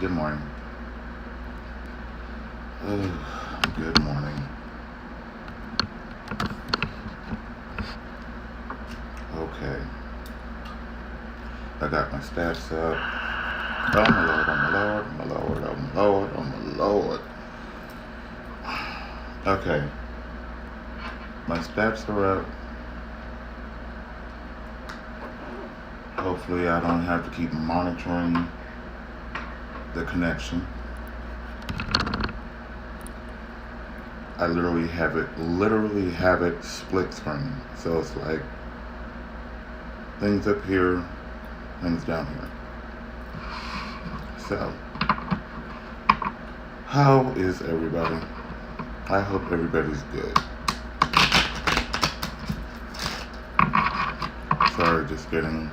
Good morning. Good morning. Okay, I got my stats up. Oh my lord, oh my lord, oh my lord, oh my lord, oh my lord. Okay, my stats are up. Hopefully, I don't have to keep monitoring the connection. I literally have it split screen. So it's like things up here, things down here. So, how is everybody? I hope everybody's good. Sorry, just getting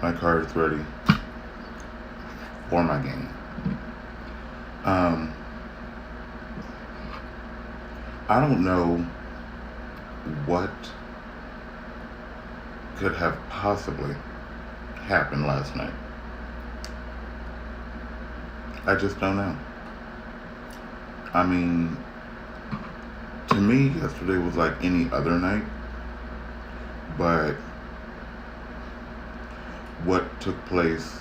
my cards ready for my game. I don't know what could have possibly happened last night. I just don't know. I mean, to me, yesterday was like any other night, but what took place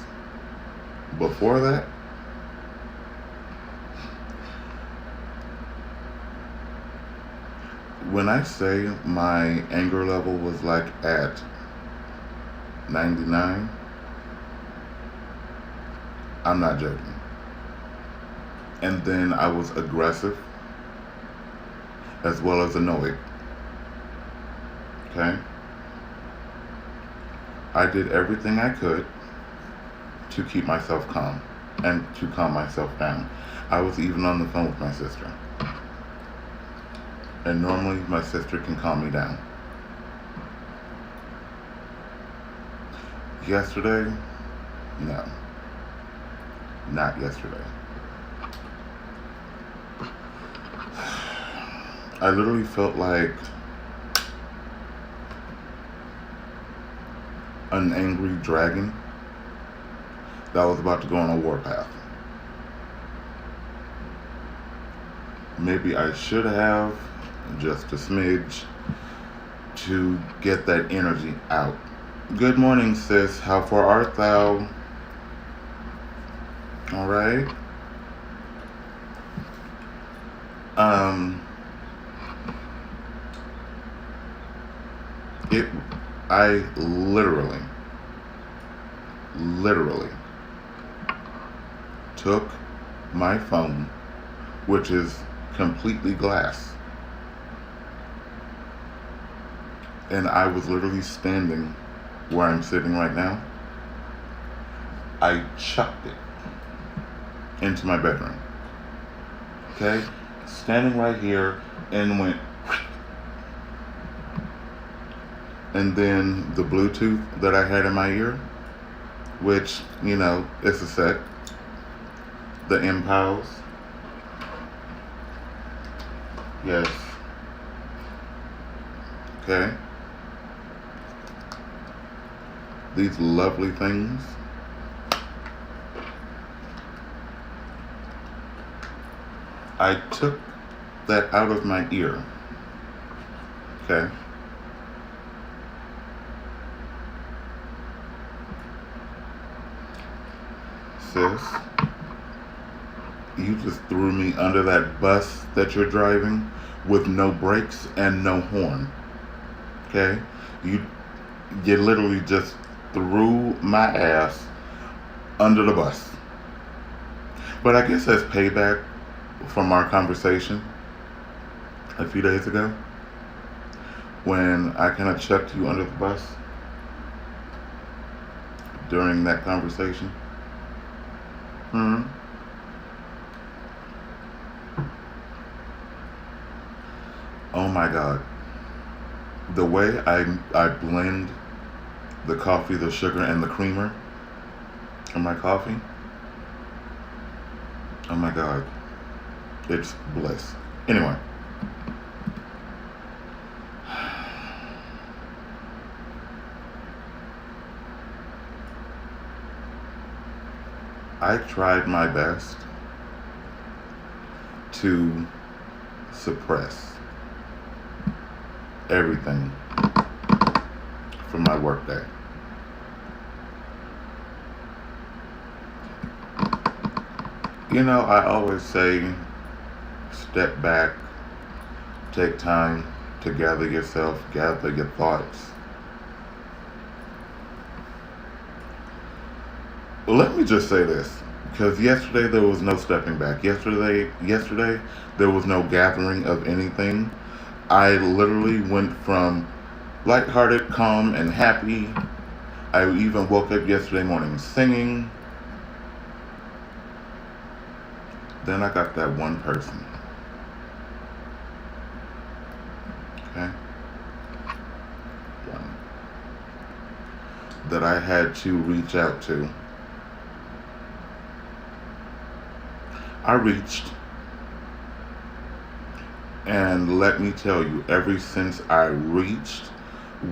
before that, when I say my anger level was like at 99, I'm not joking. And then I was aggressive as well as annoyed. Okay? I did everything I could to keep myself calm and to calm myself down. I was even on the phone with my sister. And normally my sister can calm me down. Yesterday, no. Not yesterday. I literally felt like an angry dragon that was about to go on a warpath. Maybe I should have just a smidge to get that energy out. Good morning, sis. How far art thou? All right. I literally took my phone, which is completely glass, and I was literally standing where I'm sitting right now. I chucked it into my bedroom. Okay? Standing right here, and went. And then the Bluetooth that I had in my ear, which, it's a set. The Impals. Yes. Okay. These lovely things. I took that out of my ear. Okay. Sis, you just threw me under that bus that you're driving with no brakes and no horn. Okay? You literally just threw my ass under the bus. But I guess that's payback from our conversation a few days ago when I kind of chucked you under the bus during that conversation. Oh my God. The way I blend the coffee, the sugar, and the creamer in my coffee, oh my God. It's bliss. Anyway. I tried my best to suppress everything from my workday. You know, I always say step back, take time to gather yourself, gather your thoughts. Well, let me just say this, because yesterday there was no stepping back. Yesterday there was no gathering of anything. I literally went from lighthearted, calm, and happy. I even woke up yesterday morning singing. Then I got that one person. Okay? One. That I had to reach out to. I reached, and let me tell you, ever since I reached,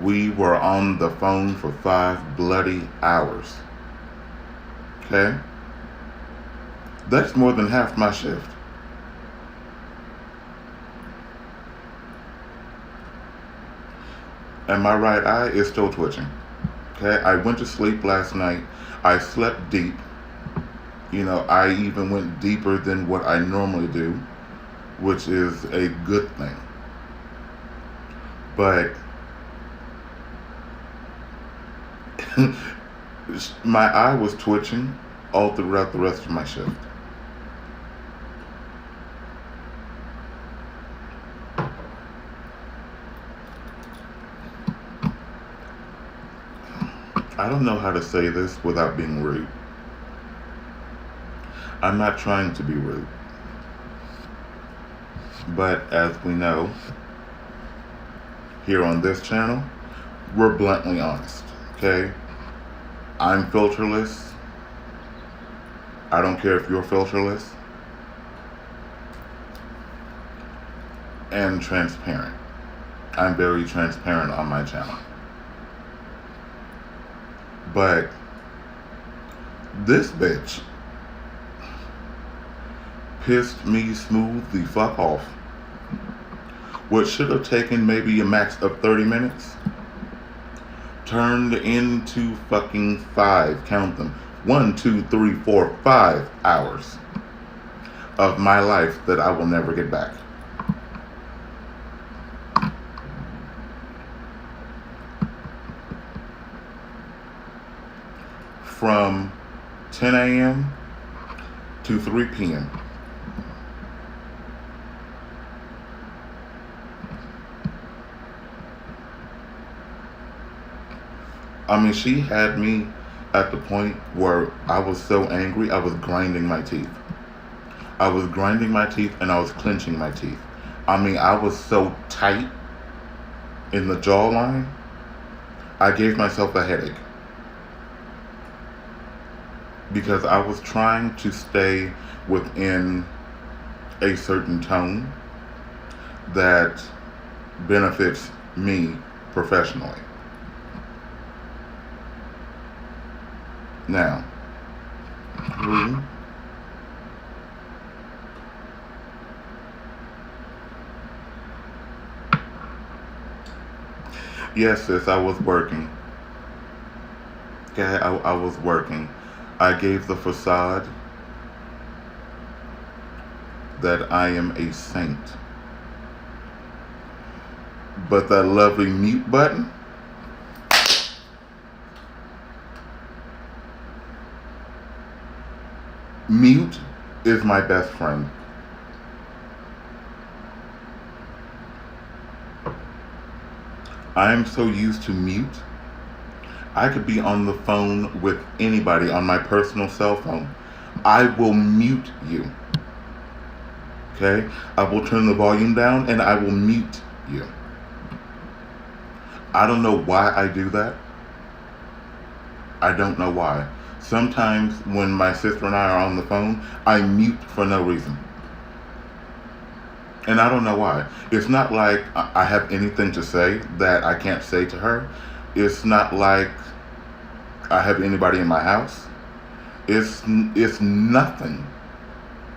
we were on the phone for 5 bloody hours. Okay? That's more than half my shift. And my right eye is still twitching. Okay? I went to sleep last night. I slept deep. You know, I even went deeper than what I normally do, which is a good thing. But my eye was twitching all throughout the rest of my shift. I don't know how to say this without being rude. I'm not trying to be rude. But as we know, here on this channel, we're bluntly honest. Okay? I'm filterless. I don't care if you're filterless. And transparent. I'm very transparent on my channel. But this bitch pissed me smooth the fuck off. What should have taken maybe a max of 30 minutes turned into fucking 5, count them, 1, 2, 3, 4, 5 hours of my life that I will never get back. From 10 a.m. to 3 p.m. I mean, she had me at the point where I was so angry, I was grinding my teeth. I was grinding my teeth and I was clenching my teeth. I mean, I was so tight in the jawline, I gave myself a headache. Because I was trying to stay within a certain tone that benefits me professionally. Now, yes, sis, I was working. Okay, I was working. I gave the facade that I am a saint. But that lovely mute button, mute is my best friend. I am so used to mute. I could be on the phone with anybody on my personal cell phone. I will mute you. Okay? I will turn the volume down and I will mute you. I don't know why I do that. I don't know why. Sometimes when my sister and I are on the phone, I mute for no reason. And I don't know why. It's not like I have anything to say that I can't say to her. It's not like I have anybody in my house. It's nothing.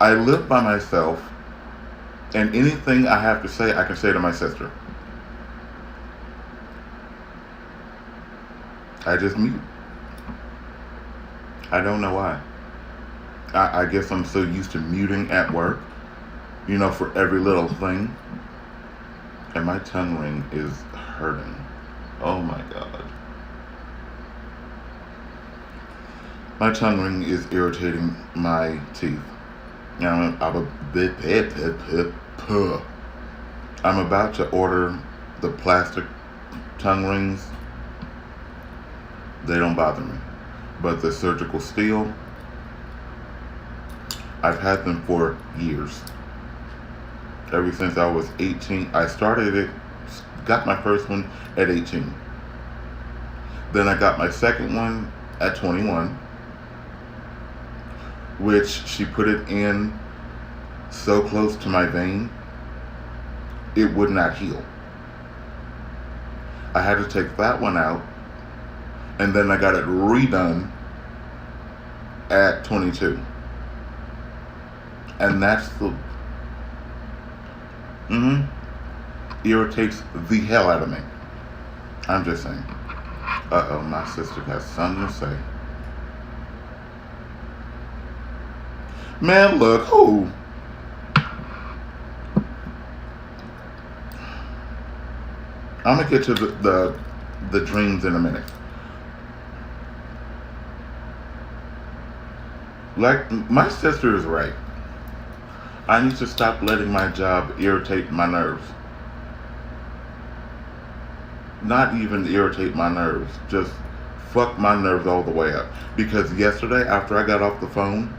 I live by myself, and anything I have to say, I can say to my sister. I just mute. I don't know why. I guess I'm so used to muting at work, for every little thing. And my tongue ring is hurting. Oh my God. My tongue ring is irritating my teeth. I'm about to order the plastic tongue rings. They don't bother me. But the surgical steel, I've had them for years. Ever since I was 18. I started it, got my first one at 18. Then I got my second one at 21, which she put it in so close to my vein, it would not heal. I had to take that one out, and then I got it redone at 22. And that's the irritates the hell out of me. I'm just saying. Uh-oh, my sister has something to say. Man, look, who? I'm gonna get to the dreams in a minute. Like, my sister is right. I need to stop letting my job irritate my nerves. Not even irritate my nerves, just fuck my nerves all the way up. Because yesterday, after I got off the phone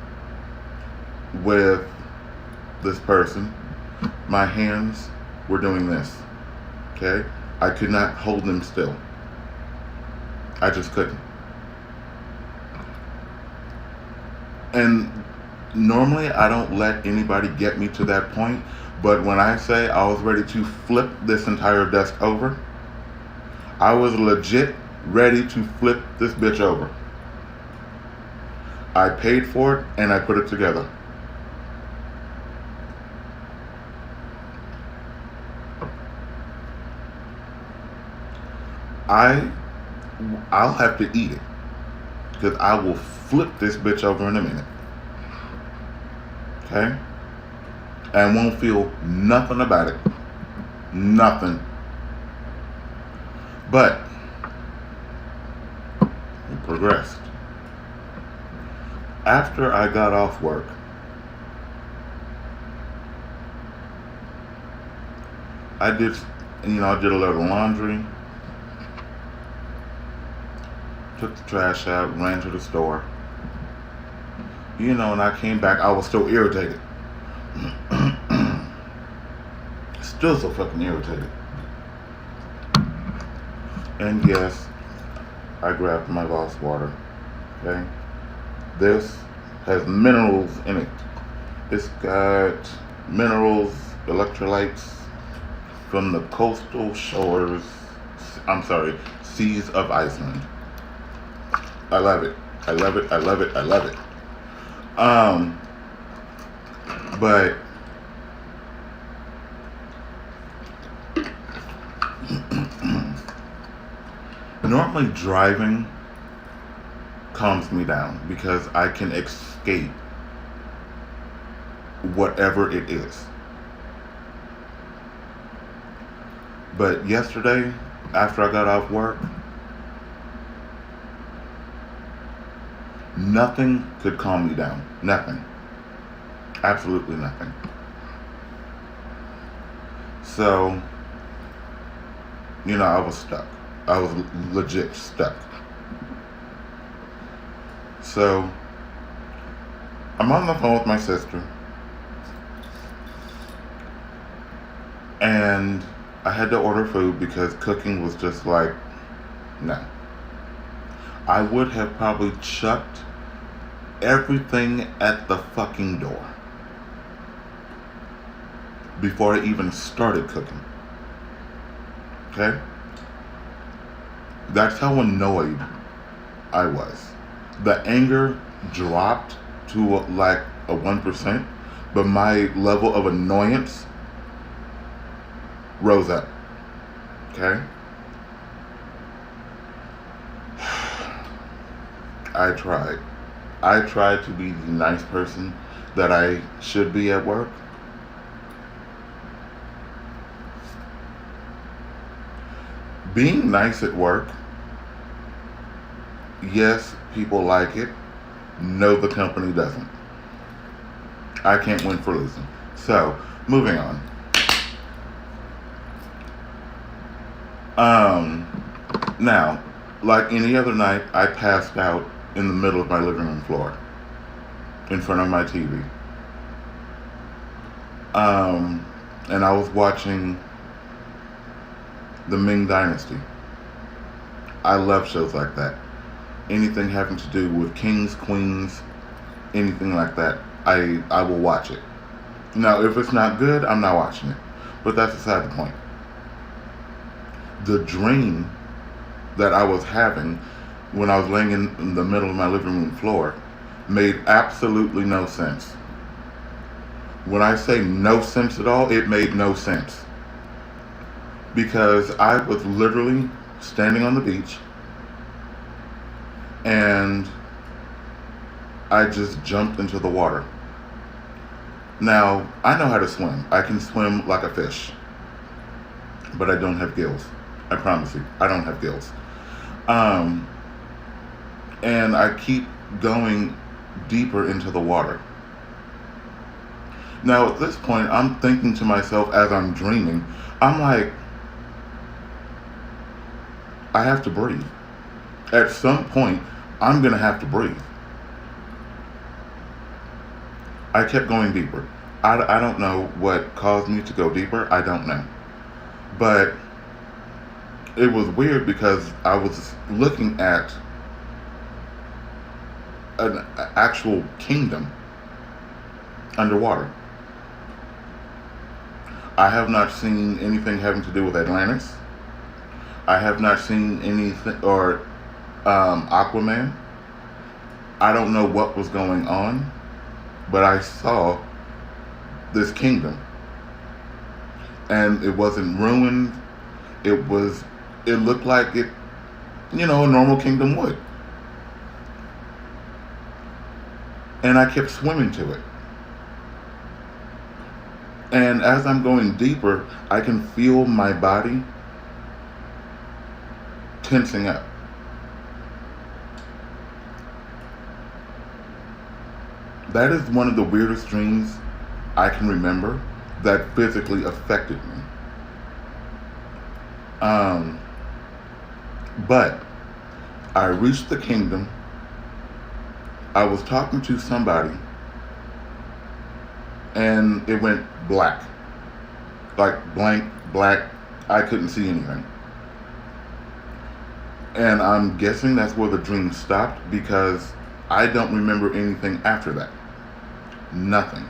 with this person, my hands were doing this. Okay? I could not hold them still. I just couldn't. And normally I don't let anybody get me to that point, but when I say I was ready to flip this entire desk over, I was legit ready to flip this bitch over. I paid for it and I put it together. I'll have to eat it, because I will flip this bitch over in a minute. Okay? And won't feel nothing about it. Nothing. But it progressed. After I got off work, I did a little laundry, took the trash out, ran to the store. And I came back, I was still irritated. Still so fucking irritated. And yes, I grabbed my Voss water. Okay? This has minerals in it. It's got minerals, electrolytes from the coastal seas of Iceland. I love it. I love it. I love it. I love it. But normally driving calms me down because I can escape whatever it is. But yesterday, after I got off work, nothing could calm me down. Nothing. Absolutely nothing. So, I was stuck. I was legit stuck. So, I'm on the phone with my sister, and I had to order food because cooking was just like, no. I would have probably chucked everything at the fucking door before I even started cooking. Okay? That's how annoyed I was. The anger dropped to like a 1%, but my level of annoyance rose up. Okay? I tried. I tried to be the nice person that I should be at work. Being nice at work, yes, people like it. No, the company doesn't. I can't win for losing. So, moving on. Now, like any other night, I passed out in the middle of my living room floor, in front of my TV. And I was watching the Ming Dynasty. I love shows like that. Anything having to do with kings, queens, anything like that, I will watch it. Now, if it's not good, I'm not watching it. But that's beside the point. The dream that I was having when I was laying in the middle of my living room floor made absolutely no sense. When I say no sense at all, it made no sense. Because I was literally standing on the beach and I just jumped into the water. Now, I know how to swim. I can swim like a fish. But I don't have gills. I promise you, I don't have gills. And I keep going deeper into the water. Now, at this point, I'm thinking to myself as I'm dreaming, I'm like, I have to breathe. At some point, I'm going to have to breathe. I kept going deeper. I don't know what caused me to go deeper. I don't know. But it was weird because I was looking at an actual kingdom underwater. I have not seen anything having to do with Atlantis. I have not seen anything, or Aquaman. I don't know what was going on, but I saw this kingdom. And it wasn't ruined. It looked like it, a normal kingdom would. And I kept swimming to it. And as I'm going deeper, I can feel my body tensing up. That is one of the weirdest dreams I can remember that physically affected me. But I reached the kingdom. I was talking to somebody, and it went black. Like blank, black. I couldn't see anything. And I'm guessing that's where the dream stopped because I don't remember anything after that. Nothing.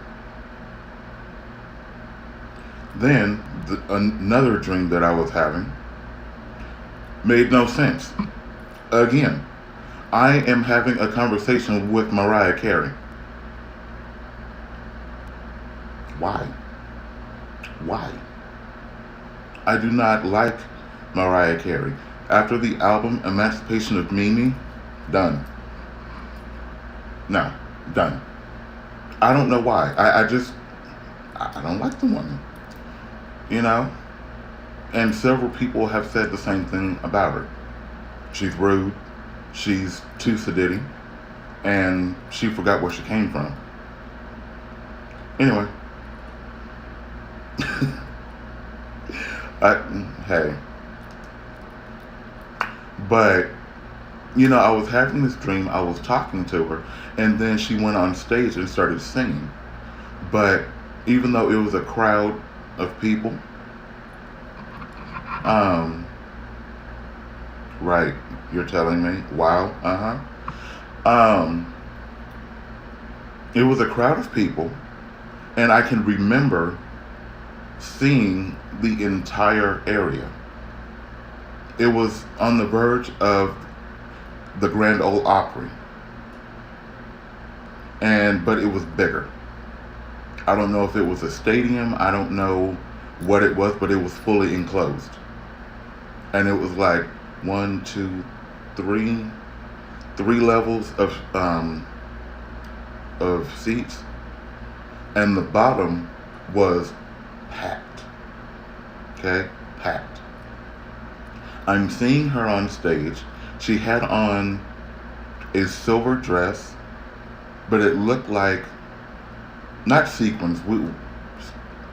Then, another dream that I was having made no sense. Again, I am having a conversation with Mariah Carey. Why? Why? I do not like Mariah Carey. After the album Emancipation of Mimi, done. No, done. I don't know why. I don't like the woman. And several people have said the same thing about her. She's rude, she's too sedity, and she forgot where she came from. Anyway. Hey. But, I was having this dream, I was talking to her, and then she went on stage and started singing. But even though it was a crowd of people, right, you're telling me? Wow, it was a crowd of people, and I can remember seeing the entire area. It was on the verge of the Grand Ole Opry. but it was bigger. I don't know if it was a stadium. I don't know what it was, but it was fully enclosed, and it was like one, two, three levels of seats, and the bottom was packed. Okay, packed. I'm seeing her on stage. She had on a silver dress, but it looked like not sequins.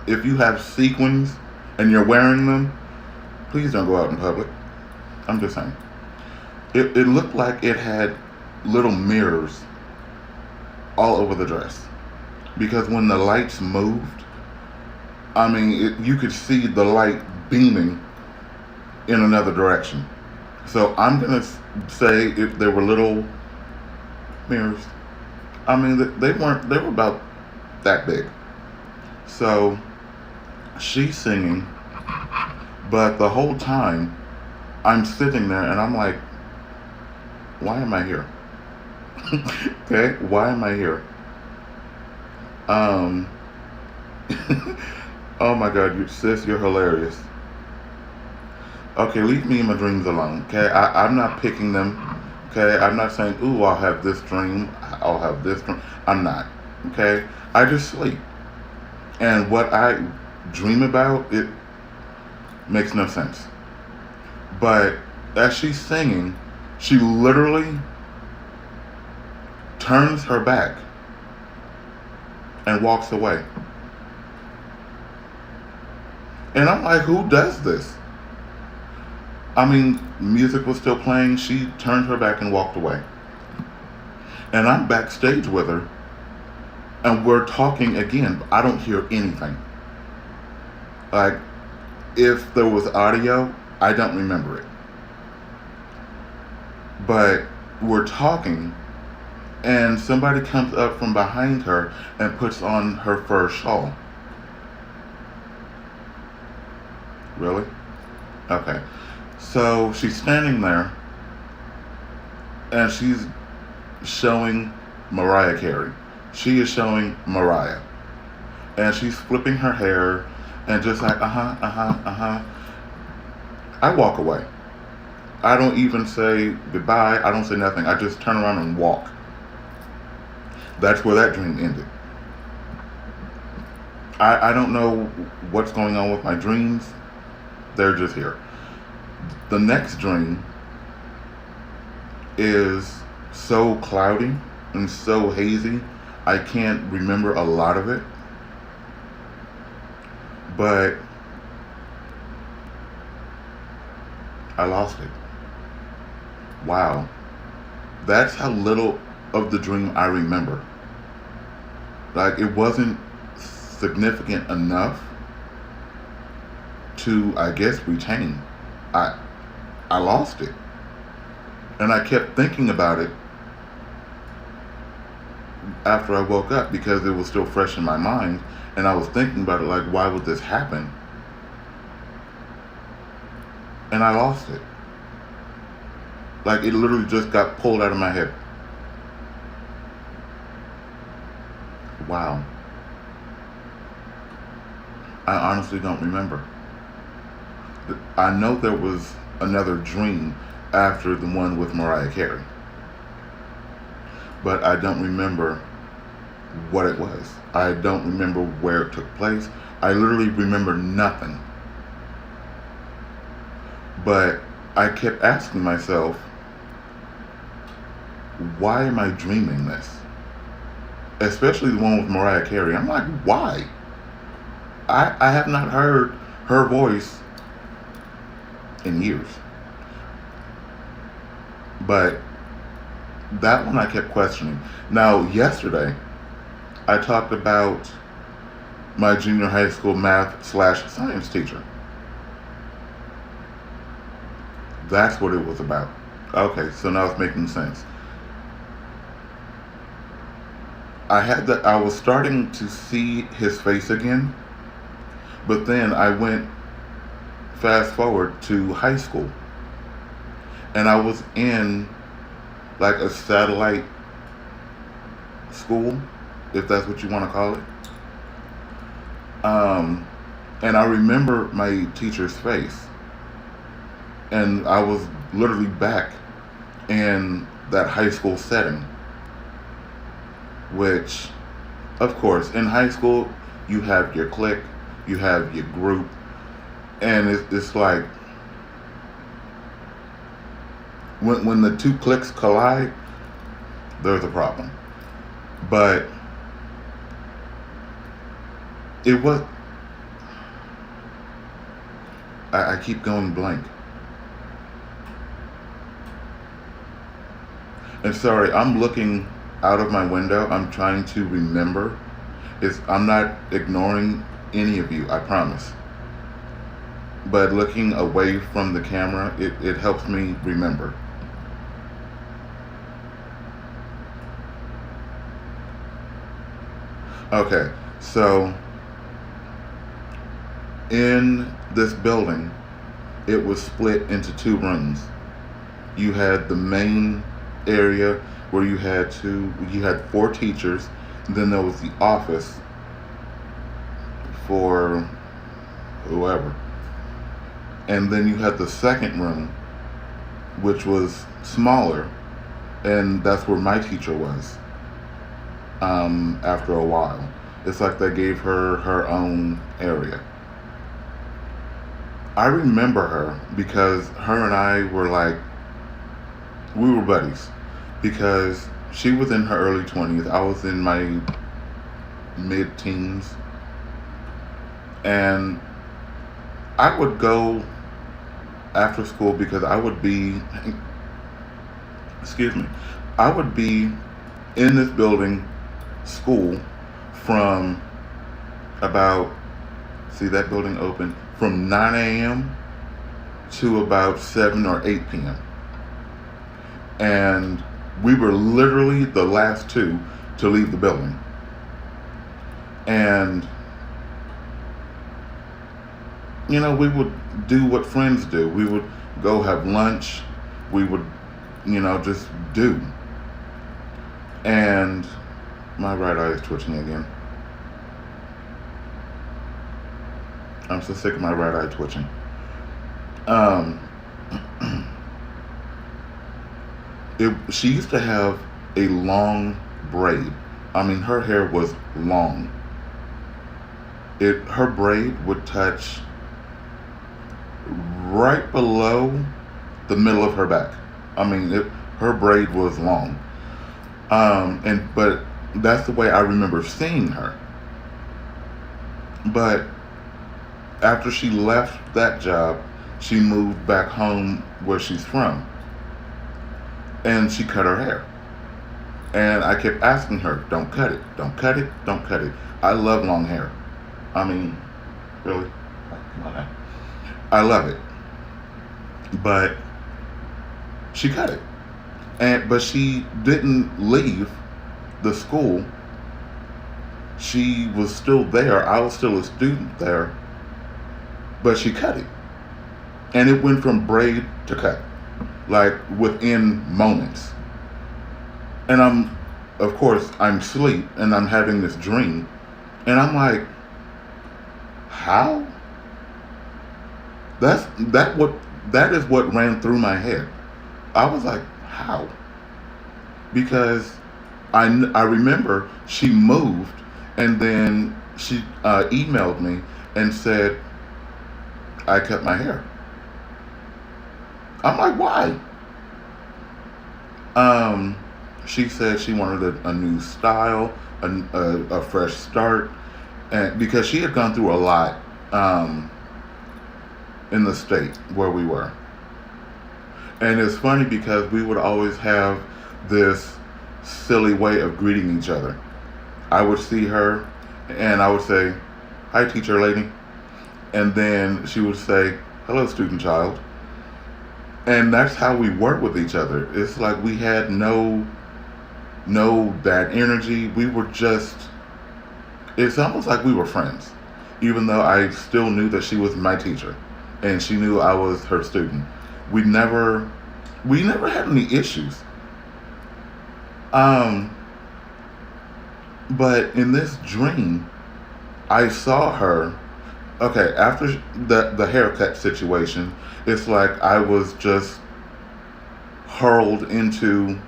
If you have sequins and you're wearing them, please don't go out in public. I'm just saying. It looked like it had little mirrors all over the dress, because when the lights moved, I mean, you could see the light beaming in another direction. So I'm gonna say if there were little mirrors, I mean, they weren't. They were about that big. So she's singing, but the whole time I'm sitting there and I'm like, why am I here? Okay, why am I here? Um, oh my God, sis, you're hilarious. Okay, leave me and my dreams alone. Okay, I'm not picking them. Okay, I'm not saying, ooh, I'll have this dream, I'll have this dream. I'm not. Okay, I just sleep. And what I dream about, it makes no sense. But as she's singing, she literally turns her back and walks away. And I'm like, who does this? I mean, music was still playing. She turned her back and walked away. And I'm backstage with her, and we're talking again, but I don't hear anything. Like, if there was audio, I don't remember it. But we're talking, and somebody comes up from behind her and puts on her fur shawl. Really? Okay. So she's standing there, and she's showing Mariah Carey. She is showing Mariah. And she's flipping her hair and just like, I walk away. I don't even say goodbye. I don't say nothing. I just turn around and walk. That's where that dream ended. I don't know what's going on with my dreams. They're just here. The next dream is so cloudy and so hazy, I can't remember a lot of it. But I lost it. Wow. That's how little of the dream I remember. Like, it wasn't significant enough to, I guess, retain. I lost it. And I kept thinking about it after I woke up because it was still fresh in my mind. And I was thinking about it like, why would this happen? And I lost it. Like, it literally just got pulled out of my head. Wow. I honestly don't remember. I know there was another dream after the one with Mariah Carey, but I don't remember what it was. I don't remember where it took place. I literally remember nothing. But I kept asking myself, why am I dreaming this? Especially the one with Mariah Carey. I'm like, why? I have not heard her voice in years. But that one I kept questioning. Now, yesterday, I talked about my junior high school math/science teacher. That's what it was about. Okay, so now it's making sense. I was starting to see his face again, but then I went fast forward to high school, and I was in like a satellite school, if that's what you want to call it. Um, and I remember my teacher's face, and I was literally back in that high school setting, which, of course, in high school, you have your clique, you have your group, and it's like when the two cliques collide, there's a problem. But it was, I keep going blank. And sorry, I'm looking out of my window. I'm trying to remember. I'm not ignoring any of you, I promise. But looking away from the camera, it helps me remember. Okay, so in this building, it was split into two rooms. You had the main area where you had four teachers. Then there was the office for whoever. And then you had the second room, which was smaller, and that's where my teacher was. After a while, it's like they gave her her own area. I remember her because her and I were like, we were buddies, because she was in her early 20s, I was in my mid-teens, and I would go after school because I would be, excuse me, I would be in this building, school, from about, see that building open, from 9 a.m. to about 7 or 8 p.m. And we were literally the last two to leave the building. And, we would do what friends do. We would go have lunch. We would, just do. And my right eye is twitching again. I'm so sick of my right eye twitching. Um, she used to have a long braid. I mean, her hair was long. Her braid would touch right below the middle of her back. I mean, her braid was long. But that's the way I remember seeing her. But after she left that job, she moved back home where she's from. And she cut her hair. And I kept asking her, don't cut it, don't cut it, don't cut it. I love long hair. I mean, really? Come on now. I love it. But she cut it. But she didn't leave the school. She was still there. I was still a student there. But she cut it. And it went from braid to cut, like within moments. And of course, I'm asleep and I'm having this dream. And I'm like, how? That is what ran through my head. I was like, how? Because I remember she moved, and then she emailed me and said, I cut my hair. I'm like, why? She said she wanted a new style, a fresh start, and because she had gone through a lot in the state where we were. And it's funny because we would always have this silly way of greeting each other. I would see her and I would say, hi, teacher lady. And then she would say, hello, student child. And that's how we work with each other. It's like we had no bad energy. We were just, it's almost like we were friends. Even though I still knew that she was my teacher and she knew I was her student. We never had any issues. But in this dream, I saw her. Okay, after the haircut situation, it's like I was just hurled into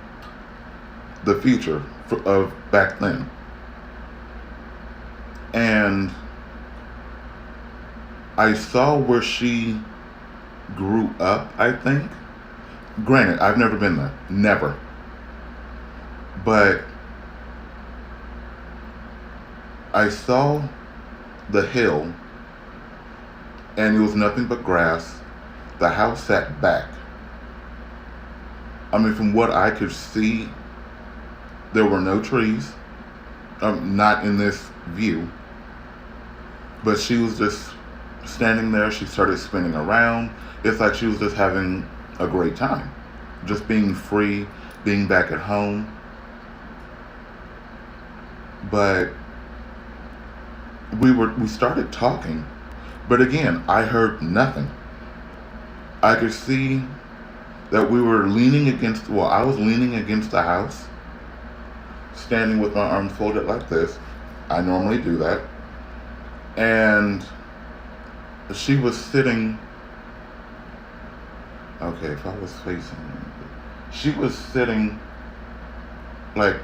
the future of back then. And I saw where she grew up, I think. Granted, I've never been there. Never. But I saw the hill, and it was nothing but grass. The house sat back. I mean, from what I could see, there were no trees. Not in this view. But she was just standing there. She started spinning around. It's like she was just having a great time. Just being free, being back at home. But we started talking. But again, I heard nothing. I could see that we were leaning against, well, I was leaning against the house, standing with my arms folded like this. I normally do that. And she was sitting, okay, if I was facing, she was sitting like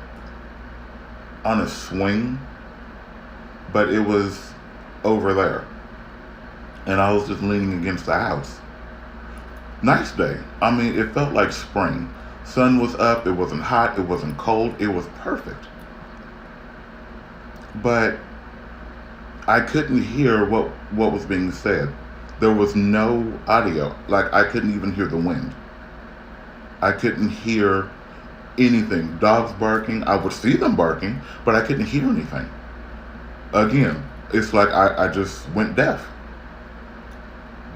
on a swing, but it was over there. And I was just leaning against the house. Nice day. I mean, it felt like spring. Sun was up, it wasn't hot, it wasn't cold, it was perfect. But I couldn't hear what was being said. There was no audio. Like, I couldn't even hear the wind. I couldn't hear anything. Dogs barking, I would see them barking, but I couldn't hear anything. Again, it's like I just went deaf.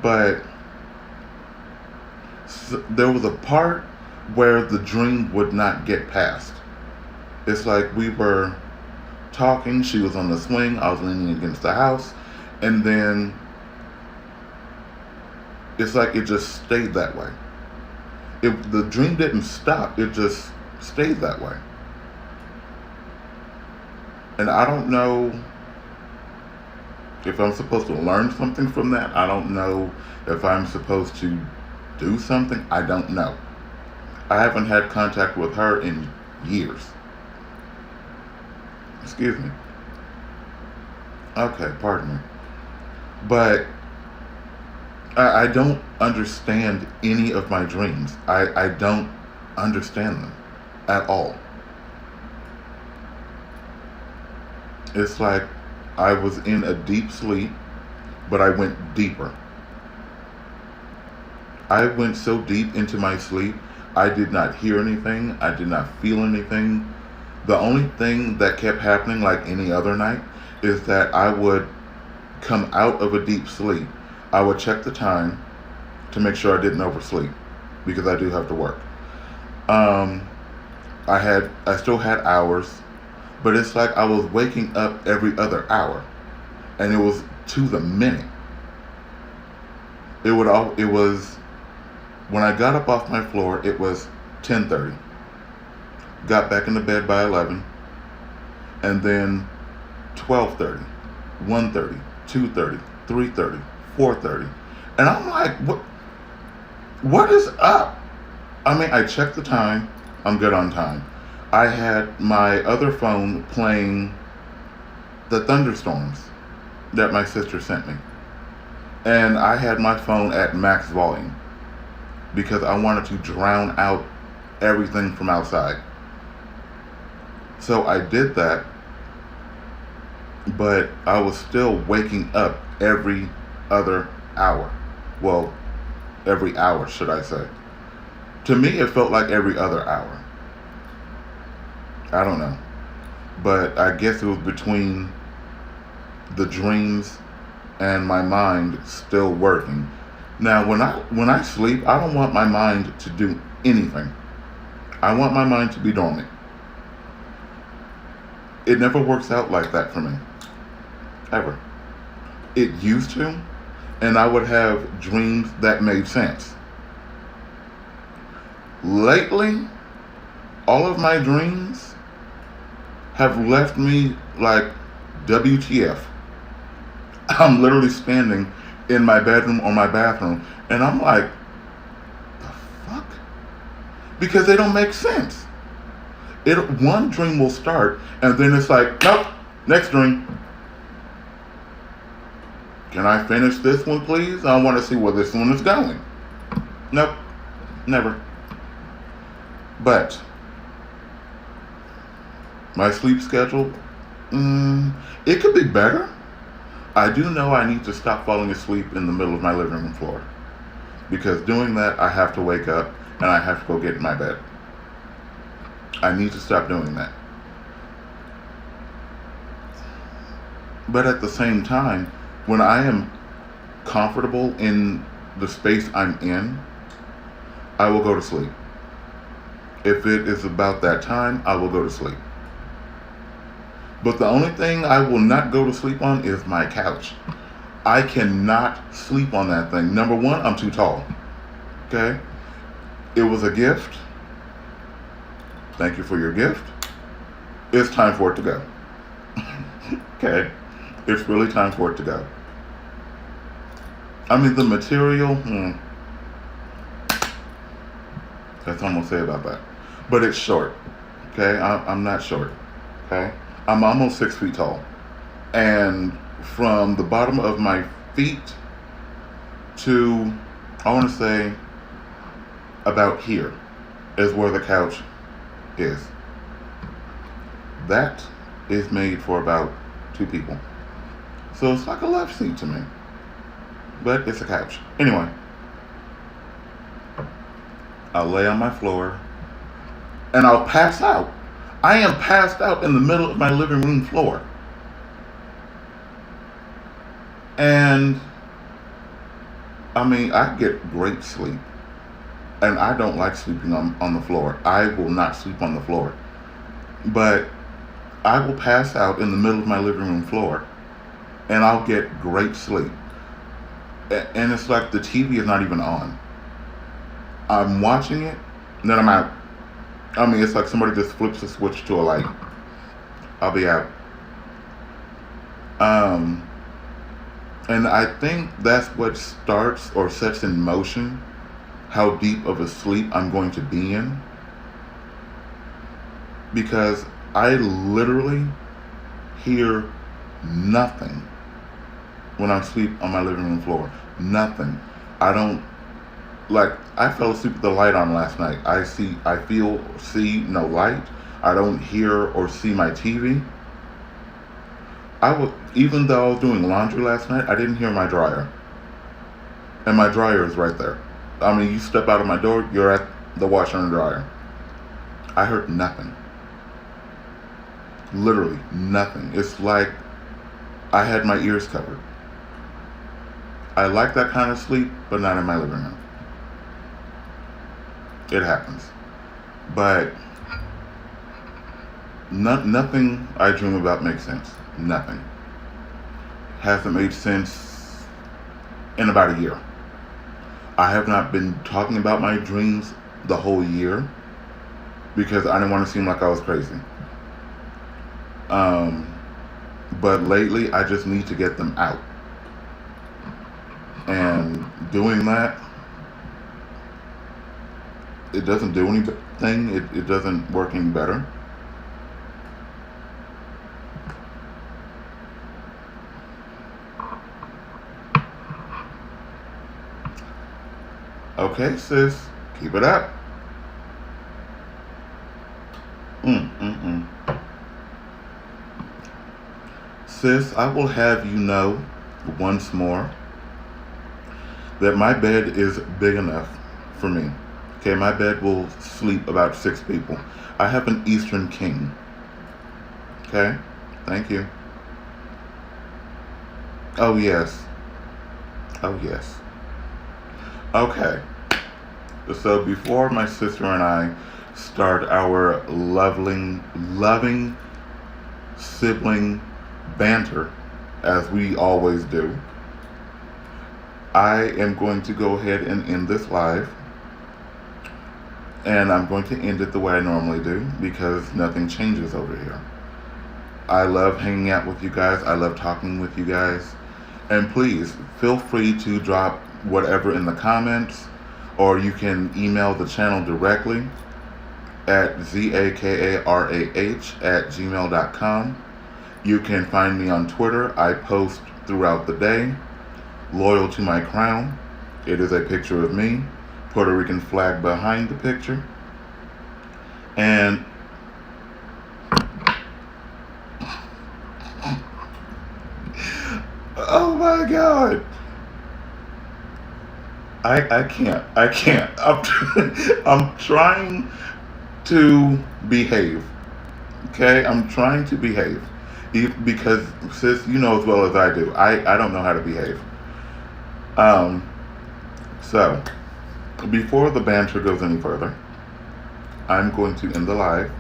But there was a part where the dream would not get past. It's like we were talking, she was on the swing, I was leaning against the house, and then it's like it just stayed that way. The dream didn't stop, it just stayed that way. And I don't know if I'm supposed to learn something from that. I don't know if I'm supposed to do something. I don't know. I haven't had contact with her in years. Excuse me. Okay, pardon me. But I don't understand any of my dreams. I don't understand them at all. It's like I was in a deep sleep, but I went deeper. I went so deep into my sleep, I did not hear anything. I did not feel anything. The only thing that kept happening, like any other night, is that I would come out of a deep sleep. I would check the time to make sure I didn't oversleep, because I do have to work. I still had hours, but it's like I was waking up every other hour, and it was to the minute. It was when I got up off my floor, it was 10:30. Got back into bed by 11, and then 12:30, 1:30, 2:30, 3:30, 4:30, and I'm like, what is up? I mean, I checked the time. I'm good on time. I had my other phone playing the thunderstorms that my sister sent me, and I had my phone at max volume because I wanted to drown out everything from outside. So I did that, but I was still waking up every other hour. Well, every hour, should I say. To me, it felt like every other hour. I don't know. But I guess it was between the dreams and my mind still working. Now, when I sleep, I don't want my mind to do anything. I want my mind to be dormant. It never works out like that for me. Ever. It used to, and I would have dreams that made sense. Lately, all of my dreams have left me like, WTF. I'm literally standing in my bedroom or my bathroom, and I'm like, the fuck? Because they don't make sense. One dream will start, and then it's like, nope, next dream. Can I finish this one, please? I want to see where this one is going. Nope, never. But my sleep schedule, it could be better. I do know I need to stop falling asleep in the middle of my living room floor. Because doing that, I have to wake up and I have to go get in my bed. I need to stop doing that. But at the same time, when I am comfortable in the space I'm in, I will go to sleep. If it is about that time, I will go to sleep. But the only thing I will not go to sleep on is my couch. I cannot sleep on that thing. Number one, I'm too tall. Okay? It was a gift. Thank you for your gift. It's time for it to go. Okay? It's really time for it to go. I mean, the material, that's all I'm going to say about that. But it's short. Okay? I'm not short. Okay? I'm almost 6 feet tall. And from the bottom of my feet to, I want to say, about here is where the couch is. That is made for about 2 people. So it's like a love seat to me. But it's a couch. Anyway, I'll lay on my floor and I'll pass out. I am passed out in the middle of my living room floor. And I mean, I get great sleep. And I don't like sleeping on the floor. I will not sleep on the floor. But I will pass out in the middle of my living room floor and I'll get great sleep. And it's like the TV is not even on. I'm watching it, and then I'm out. I mean, it's like somebody just flips a switch to a light. I'll be out. And I think that's what starts or sets in motion how deep of a sleep I'm going to be in. Because I literally hear nothing when I sleep on my living room floor. Nothing. I don't, like, I fell asleep with the light on last night. I see no light. I don't hear or see my TV. Even though I was doing laundry last night, I didn't hear my dryer. And my dryer is right there. I mean, you step out of my door, you're at the washer and dryer. I heard nothing. Literally nothing. It's like I had my ears covered. I like that kind of sleep, but not in my living room. It happens. But nothing I dream about makes sense. Nothing. Hasn't made sense in about a year. I have not been talking about my dreams the whole year because I didn't want to seem like I was crazy. But lately, I just need to get them out. And doing that, it doesn't do anything. It doesn't work any better. Okay, sis, keep it up. Sis, I will have you know once more that my bed is big enough for me. Okay, my bed will sleep about 6 people. I have an Eastern king. Okay, thank you. Oh, yes. Oh, yes. Okay, so before my sister and I start our loving sibling banter, as we always do, I am going to go ahead and end this live. And I'm going to end it the way I normally do because nothing changes over here. I love hanging out with you guys. I love talking with you guys. And please feel free to drop whatever in the comments, or you can email the channel directly at zakarah@gmail.com. You can find me on Twitter. I post throughout the day. Loyal to my crown. It is a picture of me, Puerto Rican flag behind the picture. And oh my God. I can't. I'm trying to behave. Okay? I'm trying to behave. Because, sis, you know as well as I do, I don't know how to behave. So, before the banter goes any further, I'm going to end the live.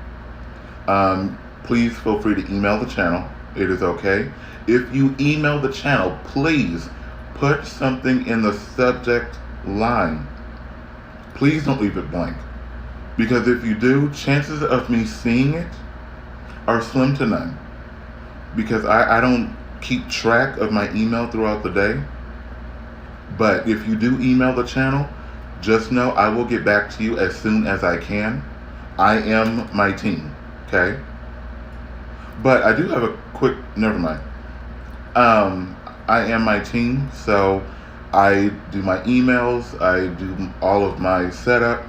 Please feel free to email the channel. It is okay. If you email the channel, please put something in the subject line. Please don't leave it blank. Because if you do, chances of me seeing it are slim to none. Because I don't keep track of my email throughout the day. But if you do email the channel, just know I will get back to you as soon as I can. I am my team, okay? But I do have a quick, never mind. I am my team, so I do my emails, I do all of my setup,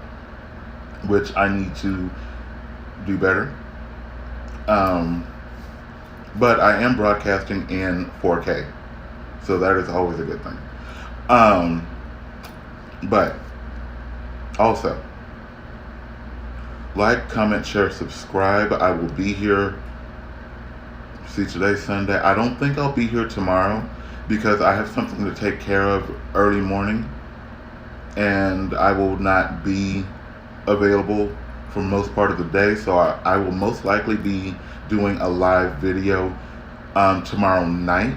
which I need to do better. But I am broadcasting in 4K, so that is always a good thing. But also, like, comment, share, subscribe. I will be here. See, today's Sunday. I don't think I'll be here tomorrow because I have something to take care of early morning, and I will not be available for most part of the day. So I will most likely be doing a live video tomorrow night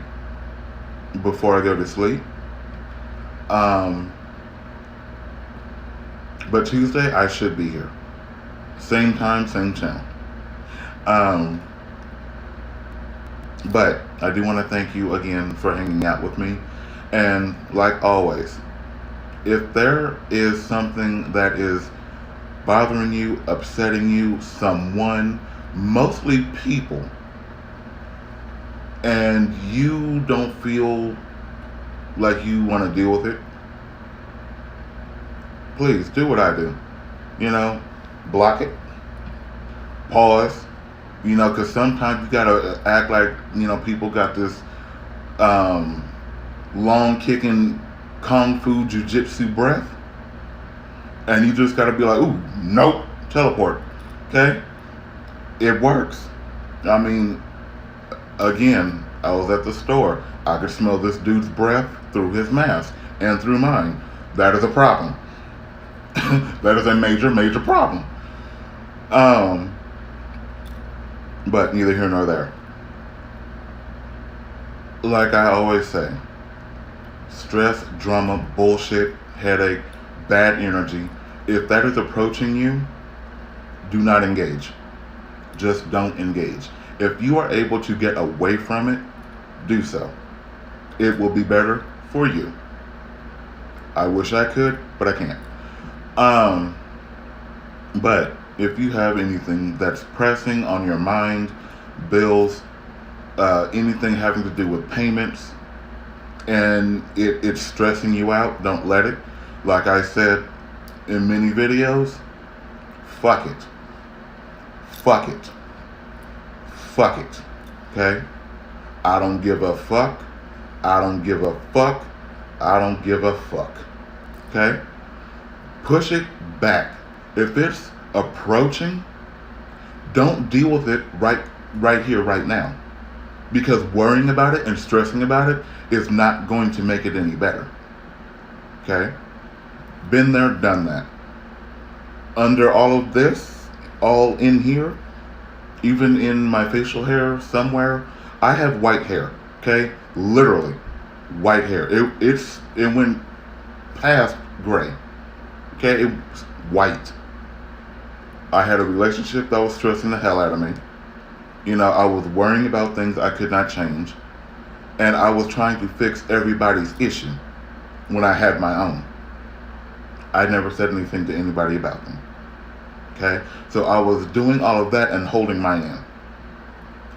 before I go to sleep. But Tuesday I should be here. Same time, same channel. But I do want to thank you again for hanging out with me. And like always, if there is something that is bothering you, upsetting you, someone, mostly people, and you don't feel like you want to deal with it, please do what I do. You know, block it, pause, you know, because sometimes you gotta act like, you know, people got this long kicking kung fu jujitsu breath, and you just gotta be like, ooh, nope, teleport. Okay, it works. I mean, again, I was at the store. I could smell this dude's breath through his mask and through mine. That is a problem. That is a major, major problem. But neither here nor there. Like I always say, stress, drama, bullshit, headache, bad energy, if that is approaching you, do not engage. Just don't engage. If you are able to get away from it, do so. It will be better for you. I wish I could, but I can't. But if you have anything that's pressing on your mind, bills, anything having to do with payments, and it's stressing you out, don't let it. Like I said in many videos, fuck it. Fuck it. Fuck it. Okay? I don't give a fuck. I don't give a fuck. I don't give a fuck. Okay? Push it back. If it's approaching, don't deal with it right here, right now. Because worrying about it and stressing about it is not going to make it any better. Okay? Been there, done that. Under all of this, all in here, even in my facial hair somewhere, I have white hair. Okay? Literally white hair. It went past gray. Okay? It was white. I had a relationship that was stressing the hell out of me. I was worrying about things I could not change, and I was trying to fix everybody's issue when I had my own. I never said anything to anybody about them. Okay? So I was doing all of that and holding my end.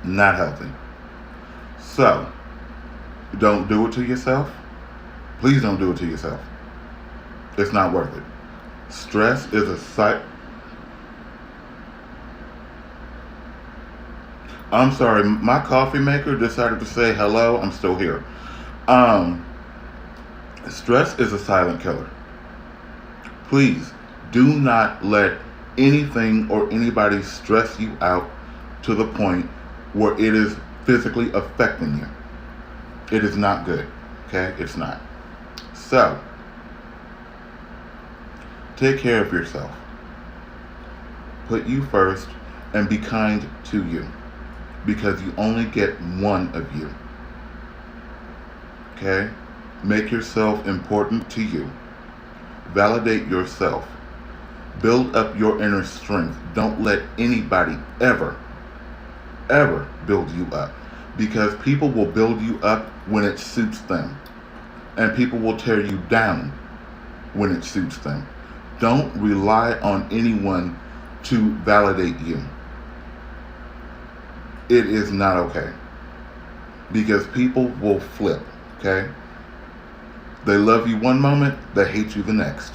Not healthy. So, don't do it to yourself. Please don't do it to yourself. It's not worth it. Stress is a sight. I'm sorry, my coffee maker decided to say hello. I'm still here. Stress is a silent killer. Please do not let anything or anybody stress you out to the point where it is physically affecting you. It is not good. Okay? It's not. So, take care of yourself. Put you first and be kind to you, because you only get one of you. Okay? Make yourself important to you. Validate yourself. Build up your inner strength. Don't let anybody ever build you up, because people will build you up when it suits them, and people will tear you down when it suits them. Don't rely on anyone to validate you. It is not okay, because people will flip. Okay? They love you one moment, they hate you the next.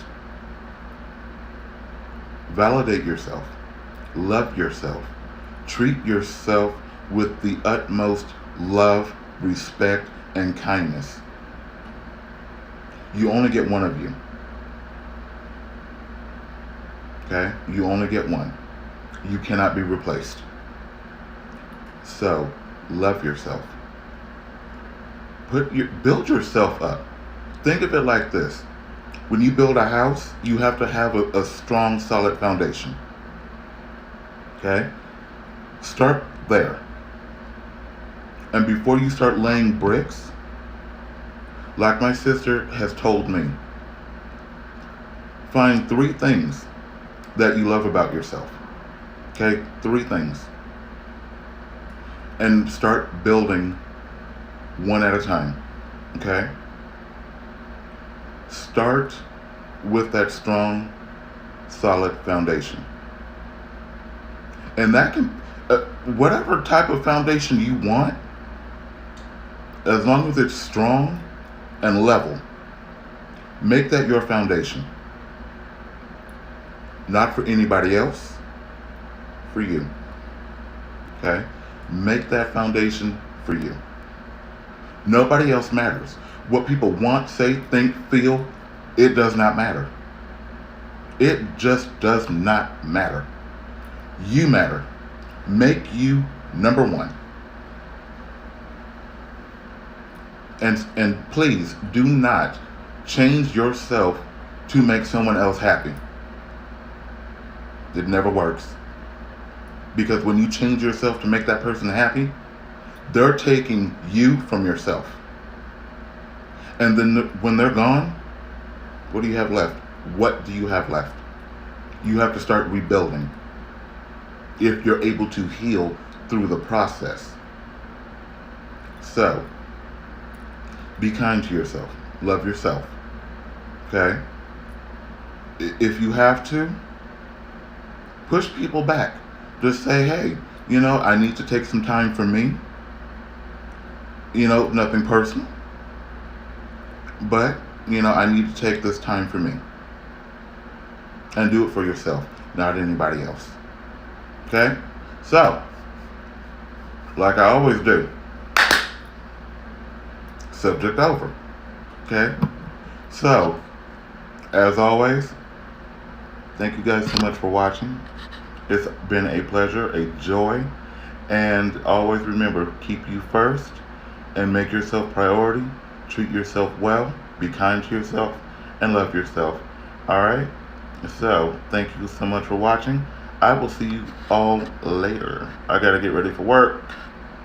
Validate yourself. Love yourself. Treat yourself with the utmost love, respect, and kindness. You only get one of you. Okay? You only get one. You cannot be replaced. So, love yourself. Build yourself up. Think of it like this. When you build a house, you have to have a strong, solid foundation. Okay? Start there. And before you start laying bricks, like my sister has told me, find 3 things that you love about yourself. Okay? 3 things. And start building one at a time. Okay? Start with that strong, solid foundation. And that can, whatever type of foundation you want, as long as it's strong and level, make that your foundation. Not for anybody else, for you. Okay? Make that foundation for you. Nobody else matters. What people want, say, think, feel, it does not matter. It just does not matter. You matter. Make you number one. And please do not change yourself to make someone else happy. It never works. Because when you change yourself to make that person happy, they're taking you from yourself. And then when they're gone, what do you have left? What do you have left? You have to start rebuilding, if you're able to heal through the process. So, be kind to yourself. Love yourself. Okay? If you have to, push people back. Just say, hey, I need to take some time for me. Nothing personal. But, I need to take this time for me. And do it for yourself, not anybody else. Okay? So, like I always do, subject over. Okay? So, as always, thank you guys so much for watching. It's been a pleasure, a joy, and always remember, keep you first and make yourself priority. Treat yourself well, be kind to yourself, and love yourself. Alright? So, thank you so much for watching. I will see you all later. I gotta get ready for work.